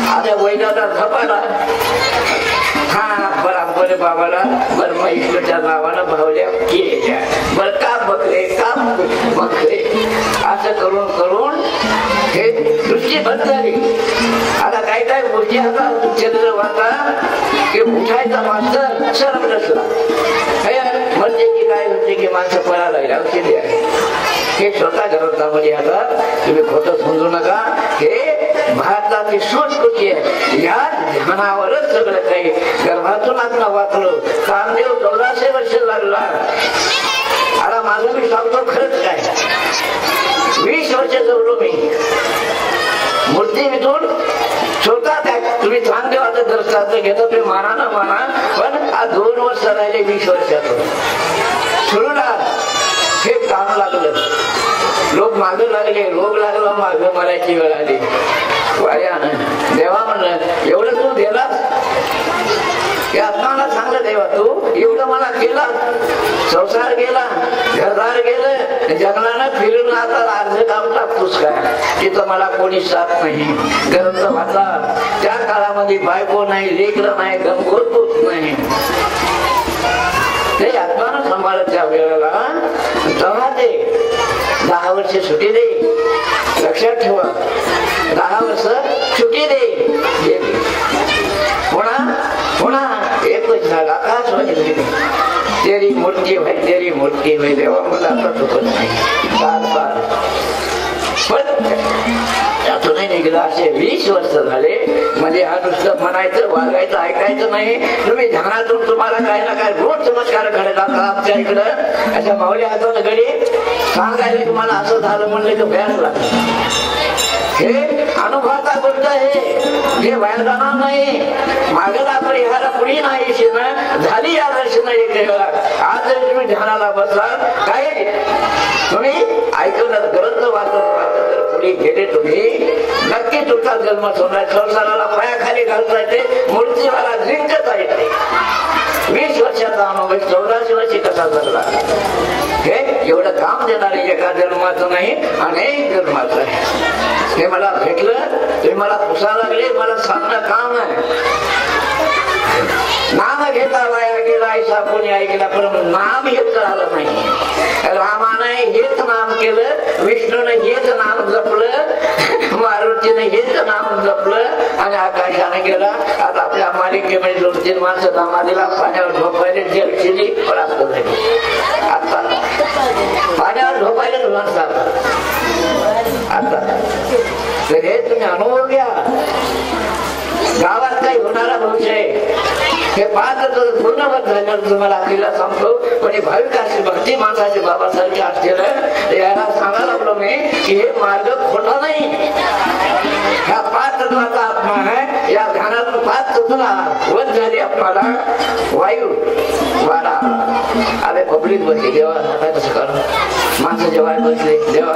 आता वैदाला झपाला हा बराबर बाबाला परमेश्वरच्या नावानं भावल्या केल्या. बर का बकरे का बकरे असं करून करून हे दृष्टी बंद झाली. आता काय काय गोष्टी आता चंद्र वाचा की उठायचा मास्तर शरम नसला म्हणजे की काय होते की माणसं पळायला लागली. औषधी आहे हे स्वतः ग्रंथामध्ये आता तुम्ही खोटं समजू नका. हे भारताची संस्कृती आहे. या ध्यानावरच सगळं काही. गर्भातून आपला वाचलं कामदेव 1400 वर्ष लागला. आता माझं मी सांगतो खरंच काय 20 वर्ष जवळ मी मूर्ती मिथून स्वतः त्या तुम्ही चांगदेवाचं दर्शनाचं घेता तुम्ही माना ना माना. पण आज 2 वर्ष राहिले 20 वर्षातून सुरूला हे काम लागलं. लोक मागं लागले, रोग लागला, मागं मरायची वेळ आली. देवा म्हणलं एवढं तू दिलास की आत्माला मला सांगलं देवा तू एवढं मला केलं, संसार गेला, घरदार गेलं, जंगलानं फिरून आता अर्ध काम टाकतोस काय? तिथं मला कोणी साथ नाही, गरज वाचा. त्या काळामध्ये बायको नाही, लेकरं नाही, गमगोत नाही. ते आत्मानं सांभाळत त्या वेळेला तेव्हा ते 10 वर्ष सुट्टी दे. लक्षात ठेवा, 10 वर्ष सुट्टी दे. पुन्हा एकच झाला आकाश वाजले, तेरी मूर्ती भाई, तेरी मूर्ती भाई. देवा मला आता चुकत नाही. पण त्यातूनही निघला. असे 20 वर्ष झाले. म्हणजे हा नुसतं म्हणायचं, वागायचं, ऐकायचं नाही. तुम्ही ध्यानातून तुम्हाला काय ना काय रोज चमत्कार घडत आता आमच्या इकडं अशा माऊली हातानं घडी सांगायला तुम्हाला असं झालं म्हणलं तर भयान लागलं. हे अनुभवाचा गोष्ट आहे, हे बाहेर जाणार नाही. मागला परिहार पुढे नाही झाली या दर्शन एक वेळा. आज जरी तुम्ही ध्यानाला बसला काय तुम्ही ऐकलं ग्रंथ वाचत पुढे गेले तुम्ही नक्की तुमचा जन्म होणार. संसाराला पायाखाली घालता येते, मूर्तीला जिंकता येते. 20 वर्षाचा अनुभव 14 वर्षी कसा झाला. हे एवढं काम देणारे एका जन्माचं नाही, अनेक जन्माचं आहे. हे मला भेटलं, ते मला पुसा लागले, मला सांगणं काम आहे. नाम घेता वाया गेला ऐसा कोणी ऐकला, पण नाम घेत राहिलं नाही. रामाने हेच नाम केलं, विष्णूने हेच नाम जपलं, मारुतीने हेच नाम जपलं आणि आकाशाने गेला. आता आपल्या मालिकेमध्ये 2-3 माणसं समाधीला पाण्यावर झोपायला जलशिली प्राप्त झाली. आता पाण्यावर झोपायला माणसं आता तर हे तुम्ही अनुभव घ्या. गावात काही होणारा भविष्य आहे हे पाहत पूर्णवत झाल्यावर तुम्हाला अखेरला सांगतो. पण भाविक असे भक्ती माणसाचे बाबासारखे असलेलं याला सांगायला लागलो मी की हे मार्ग खोटा नाही. ह्या 5 तत्वाचा आत्मा आहे. या ध्यानातून 5 तत्वाला वध झाली. आपल्याला वायू वारा अरे पब्लिक बसली. देवा आता कसं कर, माणसं जेव्हा बसले देवा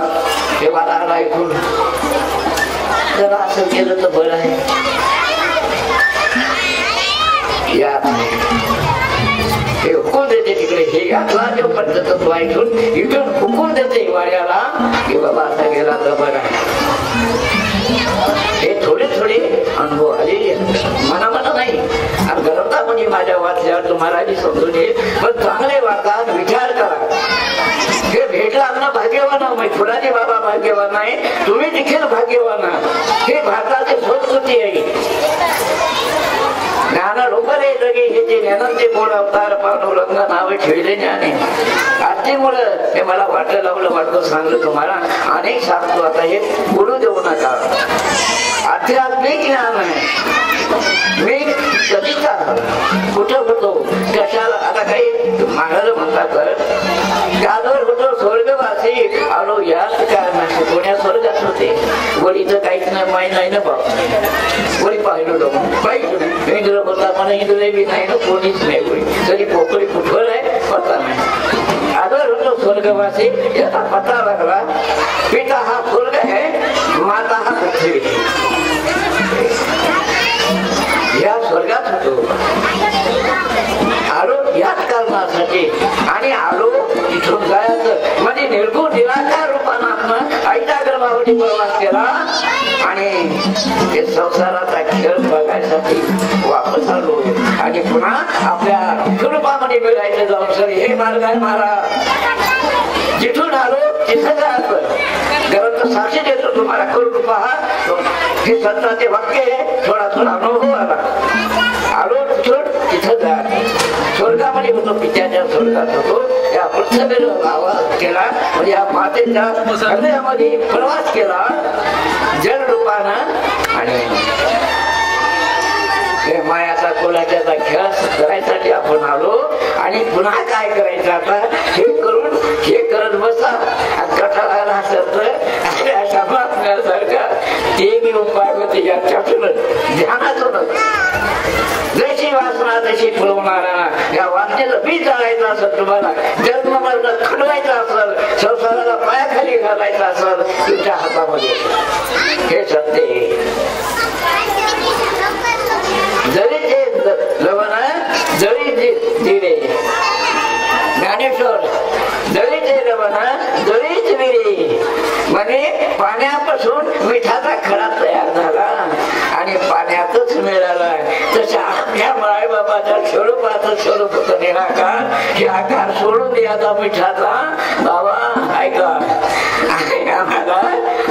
हे वारा आला ऐकून जरा असं केलं तर बरं आहे. हे हुकूम देते तिकडे, हे यातला जो पद्धत ऐकून इथून हुकूम देते वाड्याला की बाबा आता गेला तर बरं आहे. हे थोडे थोडे अनुभव आलेले मनामना नाही. आणि गरबता म्हणजे माझ्या वाचल्यावर तुम्हाला समजून येईल. पण चांगले वाटतात, विचार करा. हे भेटला ना भाग्यवान, फुलाजी बाबा भाग्यवान आहे, तुम्ही देखील भाग्यवान. हे भारताची संस्कृती आहे. ज्ञान लोकले लगे हे जे ज्ञानाचे गोड अवतार पाहून रंग नावे ठेवले ज्ञाने. आजच्यामुळं हे मला वाटायला लागलं, वाटतं सांगलं तुम्हाला. अनेक सांगतो आता हे बोलू देऊ नका. आध्यात्मिक ज्ञान आहे. मी कधीचा कुठं होतो कशाला आता काही महाराज म्हणतात त्यावर होतो स्वर्गवासी आलो याच कारणाशी. कोण्या स्वर्गात होते वडीचं काहीच नाही माही नाही ना बाप. वडी पाहिलं पाहिजे इंद्र होता मला इंद्र बी नाही ना कोणीच नाही. वडी तरी पोकळी कुठवर आहे पता नाही. आदर होतो स्वर्गवासी याचा पता लागला. पिता हा स्वर्ग आहे, माता हा पृथ्वी. या स्वर्गात होतो आलो याच कारणासाठी. आणि आलो इथून जायचं म्हणजे निर्गुण निराकार रूपानं आपण आईच्या गर्भावती प्रवास केला आणि ते संसाराचा खेळ बघायसाठी वापस आलो. आणि पुन्हा आपल्या स्वरूपामध्ये मिळायचं जाऊन सर हे मार्ग आहे महाराज. जिथून आलो तिथं जायचं. ग्रंथ साक्षी देतो तुम्हाला करून पहा. हे संतांचे वाक्य आहे. थोडा थोडा अनुभव आला. आलो तिथं जा. स्वर्गामध्ये होतो, पित्याच्या स्वर्गात होतो. या पृथ्वीला आवाज केला म्हणजे या मातेच्या हृदयामध्ये प्रवास केला जल रूपानं. आणि मायाचा कोलाच्याचा खेळ करायसाठी आपण आलो. आणि पुन्हा काय करायचं आता हे करून हे करत बसा. कठाला असत अशा बातम्यासारखं ते मी उपाय होते याच्यातूनच ध्यानातूनच. जशी वासना तशी फुलवणारा या वासनेचं बीज जाळायचं असेल, तुम्हाला जन्ममार्ग खडवायचा असेल, संसाराला पायाखाली घालायचा असेल तुमच्या हातामध्ये. हे सत्य जरी ते लवण जळी दिवे ज्ञानेश्वर जळीचे रवना जळीच विरे म्हणे पाण्यापासून मिठाचा खडा तयार झाला आणि पाण्यातच मिळाला. तशा आपल्या मायबाबाच्या स्वरूपाचं स्वरूप होतं निराकार. हे आकार सोडून द्यायचा मिठाचा. बाबा ऐका आम्हाला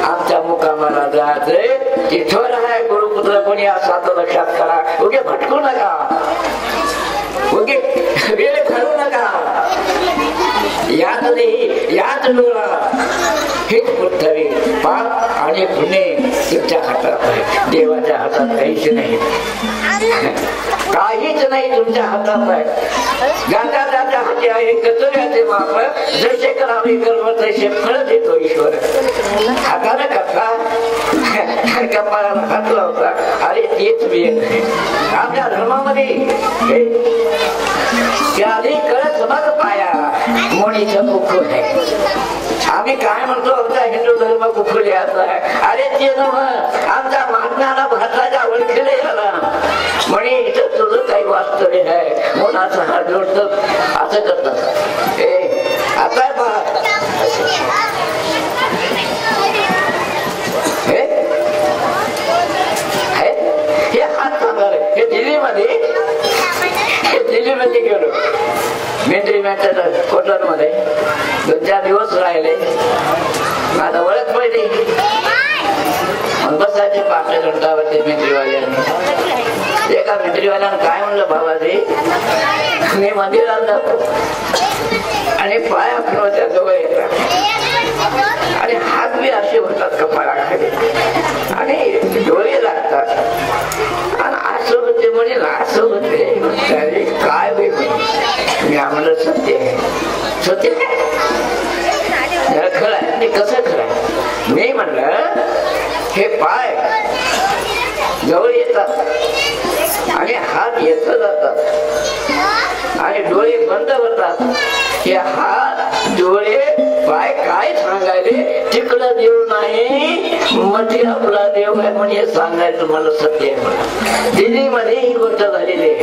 आमच्या मुकामाला जायचंय. तिथं आहे गुरुपुत्र कोणी असा तर लक्षात करा. उगे भटकू नका, उगे वेळ घालू नका. यात नाही यात डोळा. हेच पृथ्वी पाप आणि पुणे तुमच्या हातात आहे. देवाच्या हातात काहीच नाही, काहीच नाही तुमच्या हातात आहे. ज्याच्या ज्याच्या हाती आहे कचऱ्याचे माप. जसे करावे गर्व तसे फळ देतो ईश्वर. हाताने करता कपाळाला हात लावता. अरे तेच मी आपल्या धर्मामध्ये आधी कळत बघ पाया मोणीचं मुख आहे. आम्ही काय म्हणतो आमचा हिंदू धर्म कुठल्याचा आहे. अरे ते आमच्या मागण्याला भारताच्या ओळखीला आला म्हणे इथं तुझं काही वास्तव्य आहे. मोनाचा हात जोडत असं करतात. आता पहा हे हात सांगणार. हे दिल्लीमध्ये गेलो मेंढरी मॅच कोटनमध्ये 2-4 दिवस राहिले. माझा ओळख पडली. बसायचे 5 घंटावरती मेंढरीवाल्याने. एका मेंढरीवाल्यानं काय म्हणलं बाबाजी मी मंदिरात जातो आणि पाय आपल्या जवळ येतात आणि हात बी असे होतात कपाळाखाली आणि डोळे लागतात आणि असं होते म्हणजे असं होते. काय बी मी म्हणलं सत्य आहे. सत्य खरं आहे. कसं खरं आहे. मी म्हणलं हे पाय जवळ येतात आणि हात येत जातात आणि डोळे बंद होतात. हे हात डोळे पाय काय सांगायले तिकडं देव नाही मध्ये आपला देव आहे म्हणजे सांगायचं मला सत्य आहे. मला दिल्लीमध्ये ही गोष्ट झालेली आहे.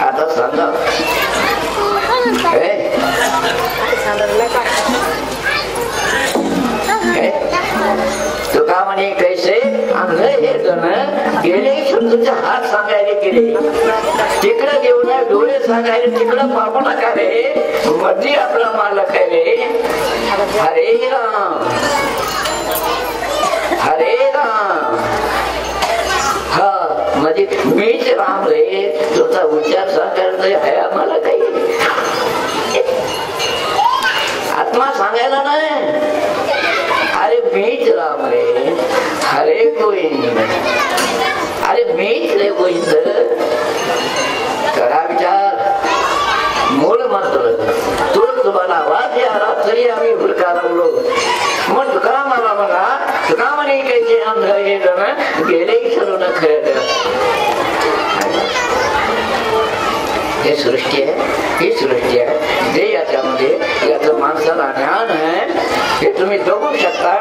आता सांगा तुका म्हणे कैसे अंध हे जण गेले तुमच्या हात सांगायला गेले तिकडं घेऊन डोळे सांगायला तिकडं पाहू नका रे मध्ये आपला मालक आहे रे. हरे राम हरे राम. हा म्हणजे मीच राम रे. तुझा उच्चार सांगायला आहे आम्हाला काही आत्मा सांगायला नाही. अरे मीच राम रे. हरे गोविंद. अरे मीच रे गोविंद. करा विचार. मूळ मंत्र तो तुम्हाला आवाज आला तरी आम्ही हुडका लागलो. मग तुका मला म्हणा तुका म्हणे काही अंध हे जण गेले सर्व न खरं. हे सृष्टी आहे. ही सृष्टी आहे जे याच्यामध्ये याचं माणसाला ज्ञान आहे हे तुम्ही बघू शकता.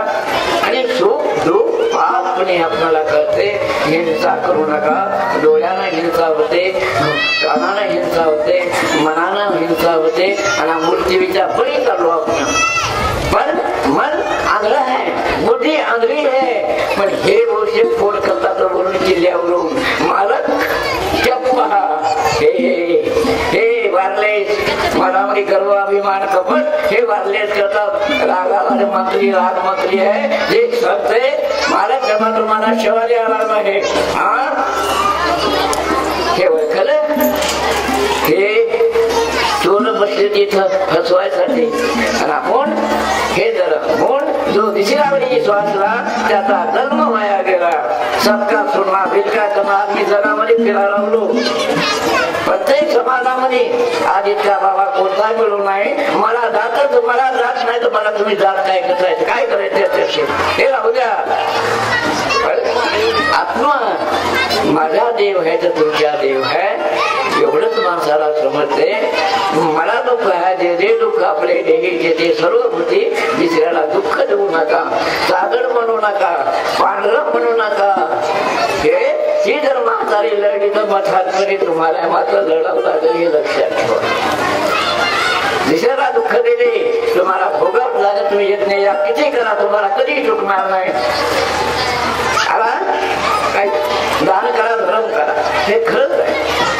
आणि सुख दुःख पापणे आपल्याला कळते. हिंसा करू नका. डोळ्यानं हिंसा होते, कानानं हिंसा होते, मनानं हिंसा होते आणि मूर्तीच्या बळी चाललो आपण. पण मन आंधळं आहे, बुद्धी आंधळी आहे. पण हे गोष्टी फोड करतात वरून किल्ल्यावरून मालक पहा. हे वारलेस मनामध्ये गर्व अभिमान कपट हे वारलेस करतात. रागाला मंत्री राग मंत्री आहे जे सत्य मालक जमा तुम्हाला शेवाले आराम आहे. हे ओळखलं. हे चोर बसले तिथं फसवायसाठी आणि आपण हे जर म्हणून जो दिशेला श्वासला त्याचा जन्म वाया गेला. सबका सुना बिलका कमा मी जगामध्ये फिरायला लागलो. प्रत्येक समाजामध्ये आज इतका बाबा कोणता मिळू नाही. मला जात मला जात नाही तर मला तुम्ही जात काय करायचं काय करायचं हे राहू द्या. आत्मा माझा देव आहे तर तुमच्या देव आहे एवढंच माणसाला समजते. मला दुःख आहे जे दुःख आपले देही ते सर्व होती. दुसऱ्याला दुःख देऊ नका. सागर म्हणू नका, पांढरं म्हणू नका. हे जर माझा म्हातारी लढली तर मठात तरी तुम्हाला मात्र लढावं लागेल हे लक्षात ठेवा. दिशाला दुःख दिले तुम्हाला भोगावं लागत, तुम्ही येत नाही या किती करा तुम्हाला कधी चुकणार नाही. आला काय दान करा धर्म करा हे खरंच आहे.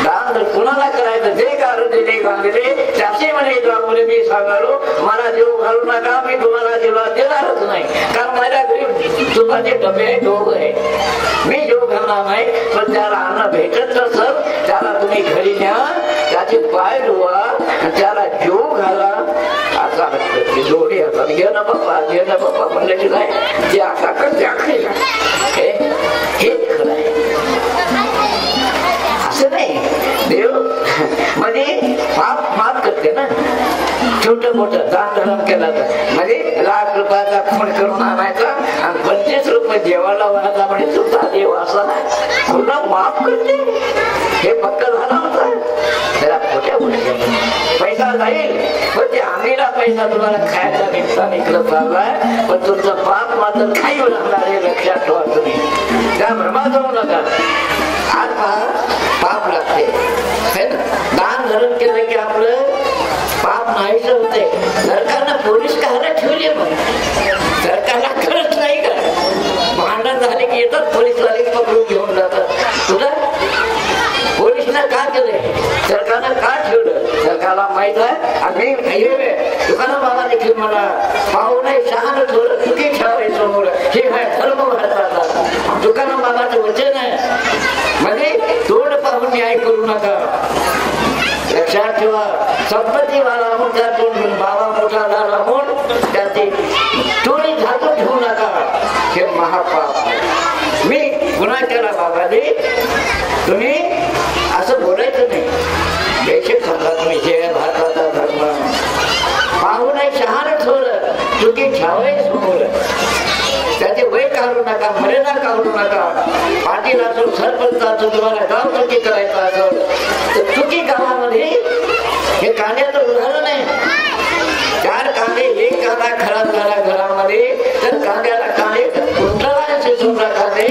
दान जर कुणाला करायचं जे कारण दिले बांधले त्याचे म्हणे मी सांगालो मला जीव घालू नका, मी तुम्हाला जीवा देणारच नाही. कारण माझ्या घरी तुपाचे डबे आहे, दोघ आहे, मी जीव घालणार नाही. पण त्याला अन्न भेटत नसल त्याला तुम्ही घरी न्या, त्याचे पाय धुवा, त्याला जीव घाला. असा जोडी असतात घे ना बाप्पा म्हणले की नाही ते असा करते आखरी हेच खरं आहे. असं नाही देव म्हणजे पाप माफ करते ना. छोट मोठं दान धर्म केला तर म्हणजे ₹1,00,000 खून करून आणायचा आणि 25 रुपये देवाला वाहता म्हणजे तुझा देव असा नाही पुन्हा माफ करते. हे पक्क झाला होता. त्याला खोट्या गोष्टी पैसा जाईल पण ते आम्हीला पैसा तुम्हाला खायचा निघता निघलं चाललाय, पण तुमचं पाप मात्र काही लागणार हे लक्षात ठेवा. तुम्ही त्या भ्रमात जाऊ नका. आज पाप लागते दान धरण केलं की आपलं पाप नाहीच होते. सरकारनं पोलीस कायला ठेवले मग सरकारला खरंच नाही का भांडण झाले की येतात पोलीसवाले पकडून घेऊन जातात. तुला पोलिसनं का केलंय सरकारनं का ठेवलं सरकारला माहित आहे. आम्ही दुकाना बाबा देखील मला पाहू नाही शहाण थोडं चुकी ठेवायचं समोर हे काय धर्म भारताचा दुकाना बाबाचं वचन आहे. म्हणजे तोंड पाहून न्याय करू नका. लक्षात ठेवा संपत्ती वाला म्हणून त्या तोंड बाबा मोठा झाला म्हणून त्याची तोडी झाकून ठेवू नका. हे महापाप. मी गुन्हा केला बाबाजी तुम्ही असं बोलायचं नाही. बेशक सांगा तुम्ही हे भारताचा धर्म पाहू नाही शहाण ठेवलं चुकी ठेवाय समोर त्याचे वय काढू नका, मर्यादा काढू नका. पाटील असो सरपंच असो तुम्हाला गाव चुकी करायचं असं तर चुकी गावामध्ये हे कांद्याचं उदाहरण आहे. 4 कांदे 1 कांदा खराब झाला घरामध्ये तर कांद्याला कांदे कुठला शिजून कांदे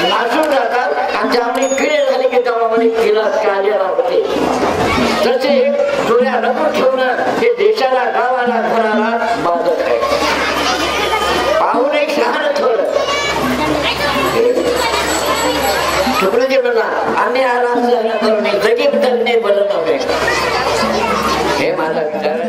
नासून जातात आणि त्यामुळे किडे झाले की गावामध्ये किडा कांद्याला होते. तसे चोऱ्या नको ठेवणं हे देशाला गावाला घराला बाधक आहे. पाहून एक शहाण थोडं तुकडे म्हणा अन्य आराम करून जगी बदलणे बरं नव्हे. हे माझा विचार